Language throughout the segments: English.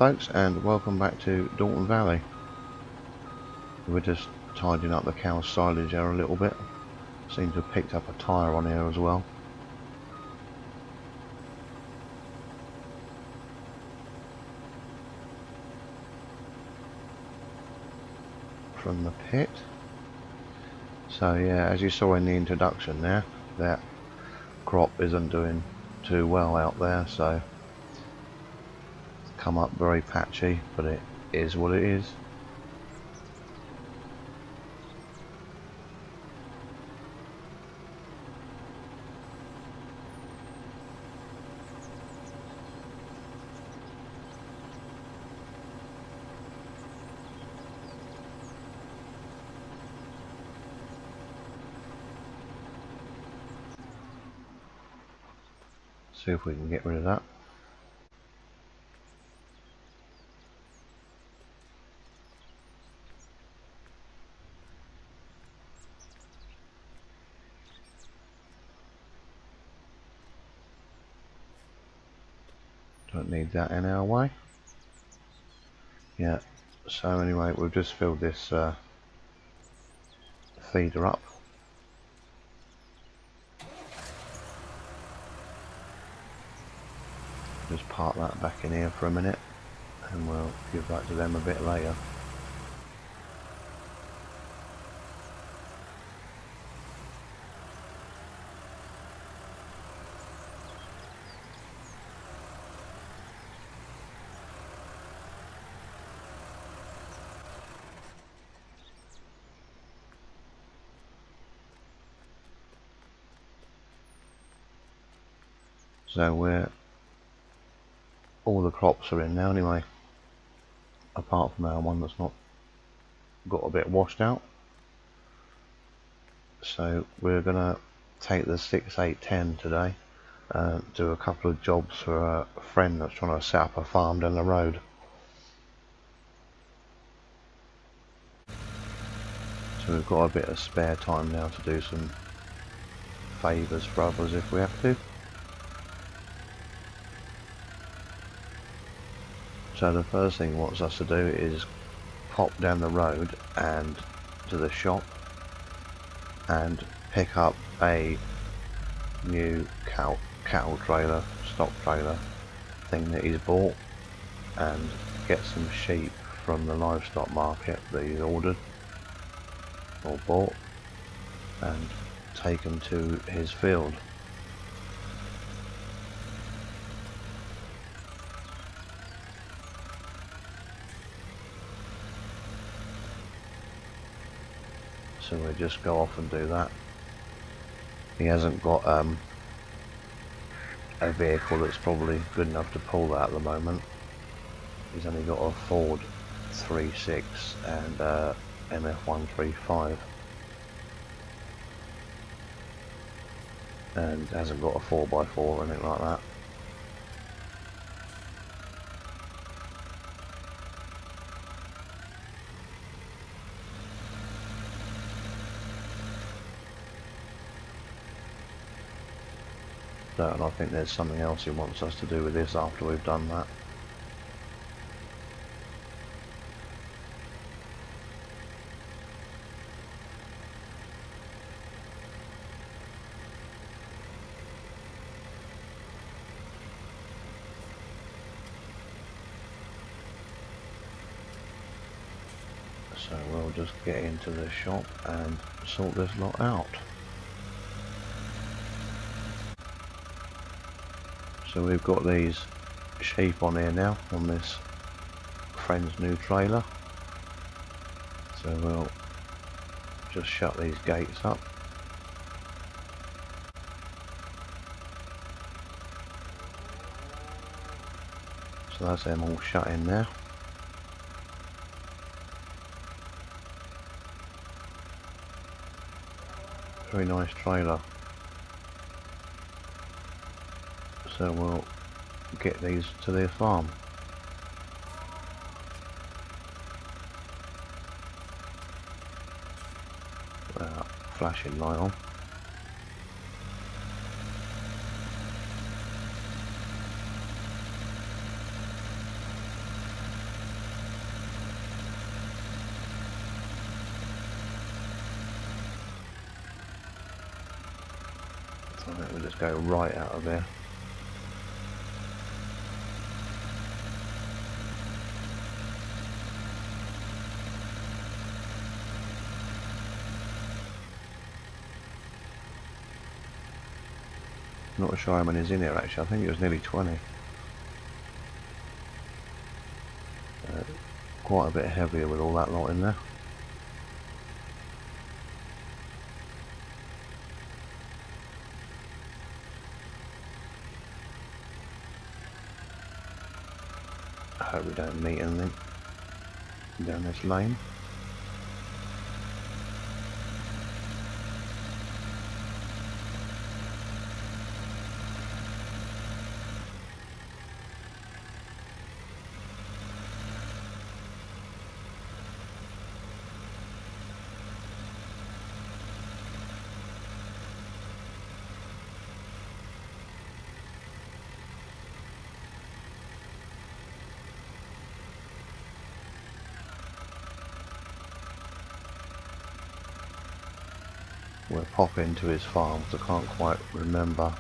folks, and welcome back to Dalton Valley. We're just tidying up the cow silage here a little bit. Seem to have picked up a tyre on here as well. From the pit. So yeah, as you saw in the introduction there, that crop isn't doing too well out there, so it's come up very patchy, but it is what it is. See if we can get rid of that. Don't need that in our way. Yeah, so anyway, we've just filled this feeder up. Just park that back in here for a minute and we'll give that to them a bit later. So all the crops are in now anyway, apart from our one that's not got a bit washed out. So we're gonna take the 6810 today, do a couple of jobs for a friend that's trying to set up a farm down the road. So we've got a bit of spare time now to do some favours for others if we have to. So the first thing he wants us to do is pop down the road and to the shop and pick up a new cattle trailer, stock trailer thing that he's bought, and get some sheep from the livestock market that he's ordered or bought and take them to his field. So we just go off and do that. He hasn't got a vehicle that's probably good enough to pull that at the moment. He's only got a Ford 3.6 and MF135 and hasn't got a 4x4 or anything like that. And I think there's something else he wants us to do with this after we've done that. So we'll just get into the shop and sort this lot out. So we've got these sheep on here now on this friend's new trailer. So we'll just shut these gates up. So that's them all shut in there. Very nice trailer. So we'll get these to their farm. Flashing light on. I think we'll just go right out of there. Not sure how many is in here actually, I think it was nearly 20. Quite a bit heavier with all that lot in there. I hope we don't meet anything down this lane. We'll pop into his farm because I can't quite remember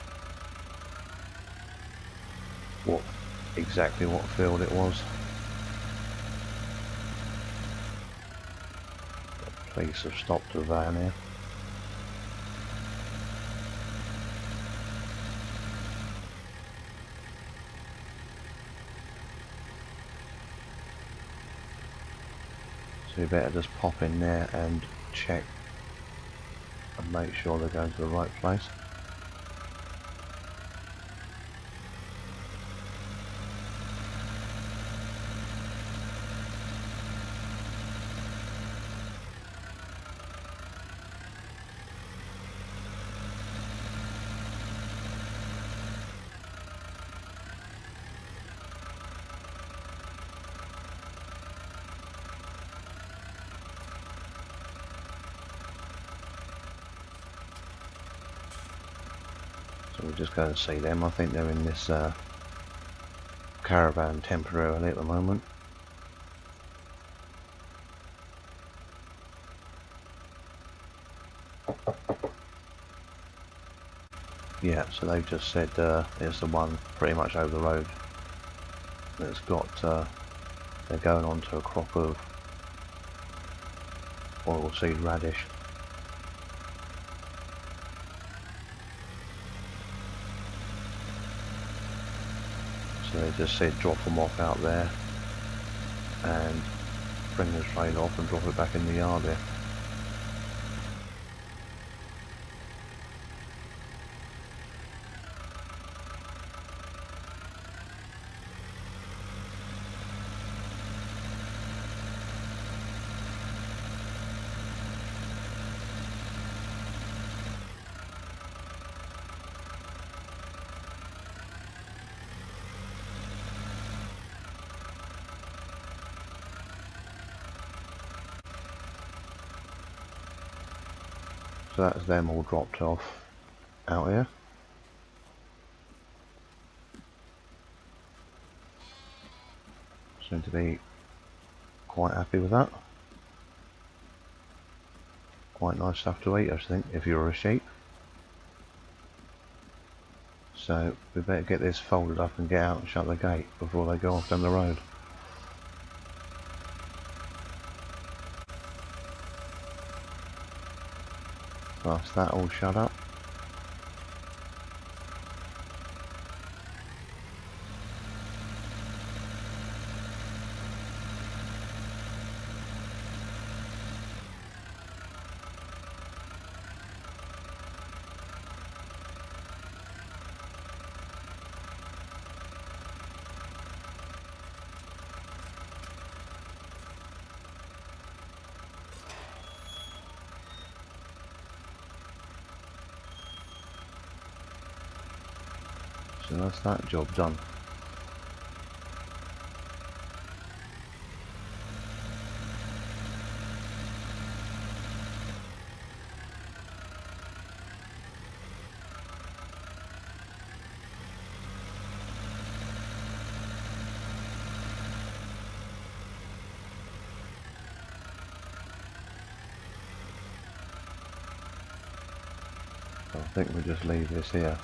exactly what field it was. Police have stopped a van here. So we better just pop in there and check and make sure they're going to the right place. So we're just going to see them. I think they're in this caravan temporarily at the moment. Yeah, so they've just said it's the one pretty much over the road that's got, they're going on to a crop of oilseed radish. So they just said drop them off out there and bring the train off and drop it back in the yard here. So that's them all dropped off out here. Seem to be quite happy with that. Quite nice stuff to eat, I think, if you're a sheep. So we better get this folded up and get out and shut the gate before they go off down the road. That's that all shut up. So that's that job done. So I think we just leave this here.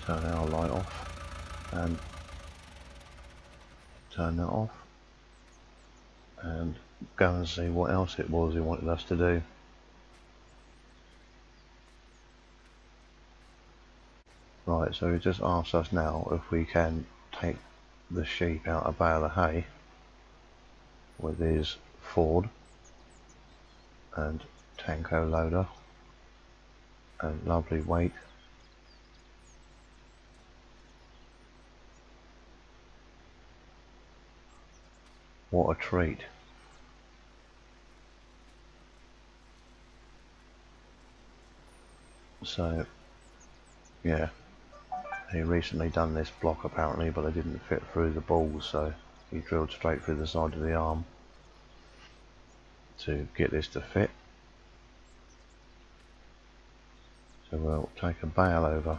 Turn our light off and turn that off and go and see what else it was he wanted us to do. Right, so he just asked us now if we can take the sheep out a bale of hay with his Ford and Tanko loader and lovely weight. What a treat. So yeah, he recently done this block apparently, but they didn't fit through the balls, so he drilled straight through the side of the arm to get this to fit. So we'll take a bale over.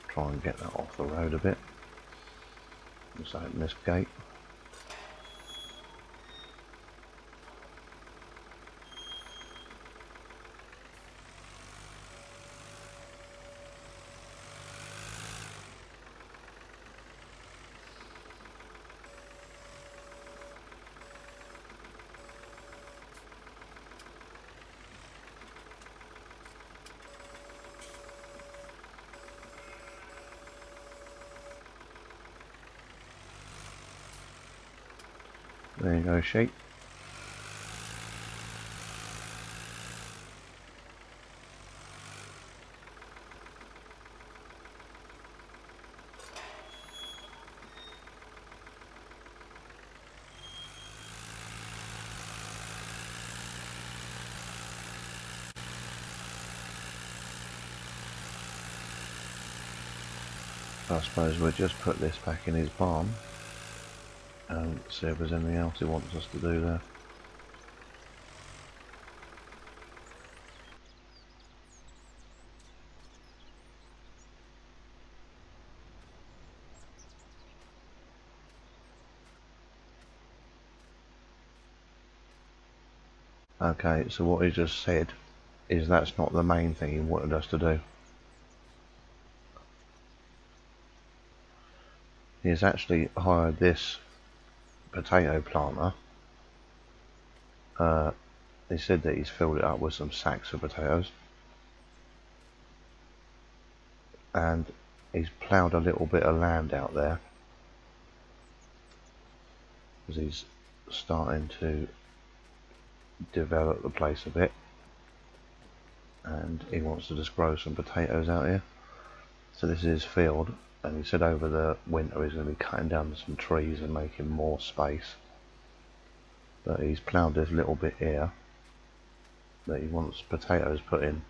Try and get that off the road a bit. Let's open this gate. There you go, sheep. I suppose we'll just put this back in his barn and see if there's anything else he wants us to do there. Okay, so what he just said is that's not the main thing he wanted us to do. He's actually hired this potato planter. He said that he's filled it up with some sacks of potatoes, and he's ploughed a little bit of land out there because he's starting to develop the place a bit, and he wants to just grow some potatoes out here. So this is his field, and he said over the winter he's going to be cutting down some trees and making more space. But he's ploughed this little bit here that he wants potatoes put in,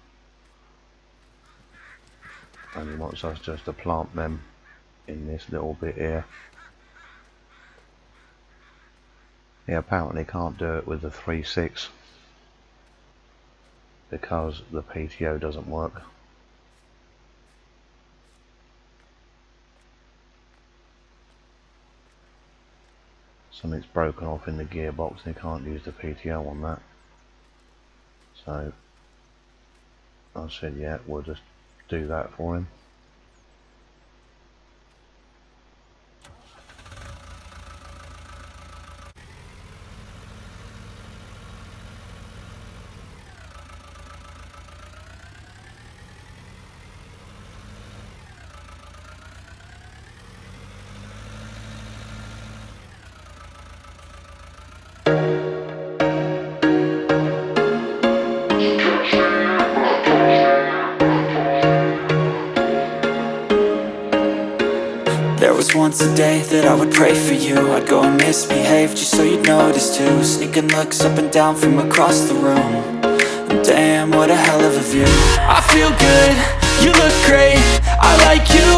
and he wants us just to plant them in this little bit here. He apparently can't do it with the 3.6 because the PTO doesn't work. Something's broken off in the gearbox and he can't use the PTO on that. So I said, yeah, we'll just do that for him. was once a day that I would pray for you. I'd go and misbehave just so you'd notice too. Sneaking looks up and down from across the room. And damn, what a hell of a view. I feel good, you look great, I like you,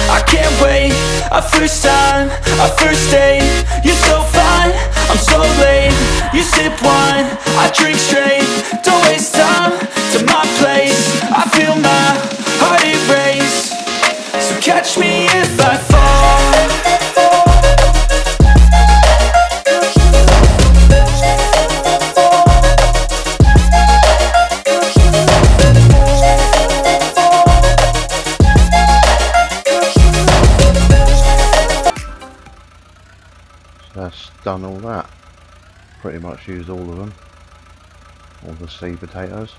I can't wait. A first time, a first date, you're so fine, I'm so late. You sip wine, I drink straight. Don't waste time to my place. I feel my heart erase. So catch me if I fall. That's done all that. Pretty much used all of them. All the seed potatoes.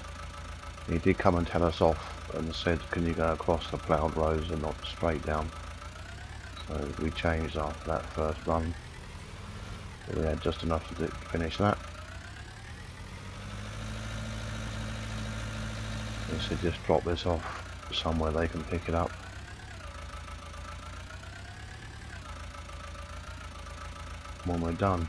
He did come and tell us off and said, can you go across the ploughed rows and not straight down? So we changed after that first run. But we had just enough to finish that. He said just drop this off somewhere they can pick it up. When we're done.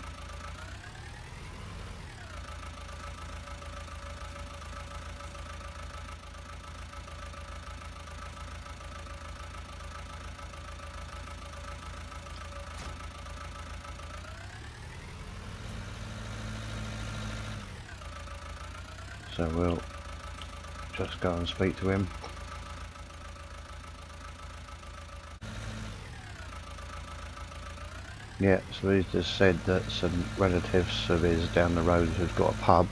So we'll just go and speak to him. Yeah, so he's just said that some relatives of his down the road who's got a pub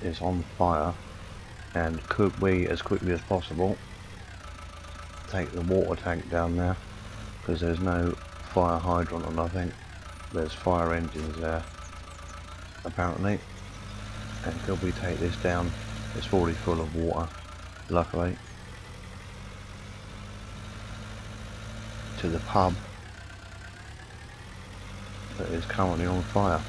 is on fire, and could we, as quickly as possible, take the water tank down there, because there's no fire hydrant or nothing. There's fire engines there, apparently. And could we take this down? It's already full of water, luckily, to the pub that is currently on fire.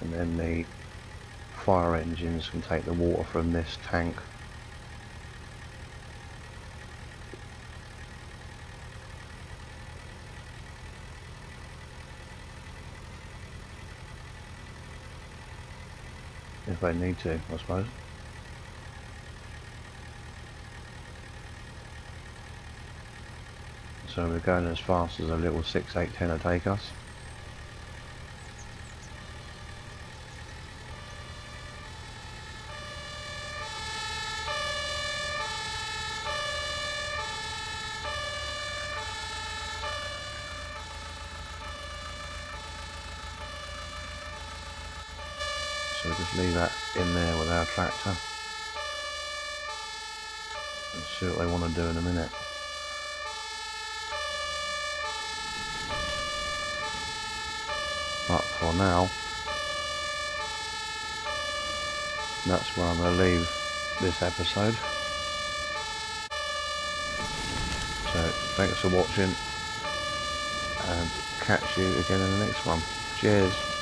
And then the fire engines can take the water from this tank if they need to, I suppose. So we're going as fast as a little 6.810 will take us. So we'll just leave that in there with our tractor and see what they want to do in a minute. But for now, that's where I'm going to leave this episode. So thanks for watching, and catch you again in the next one. Cheers.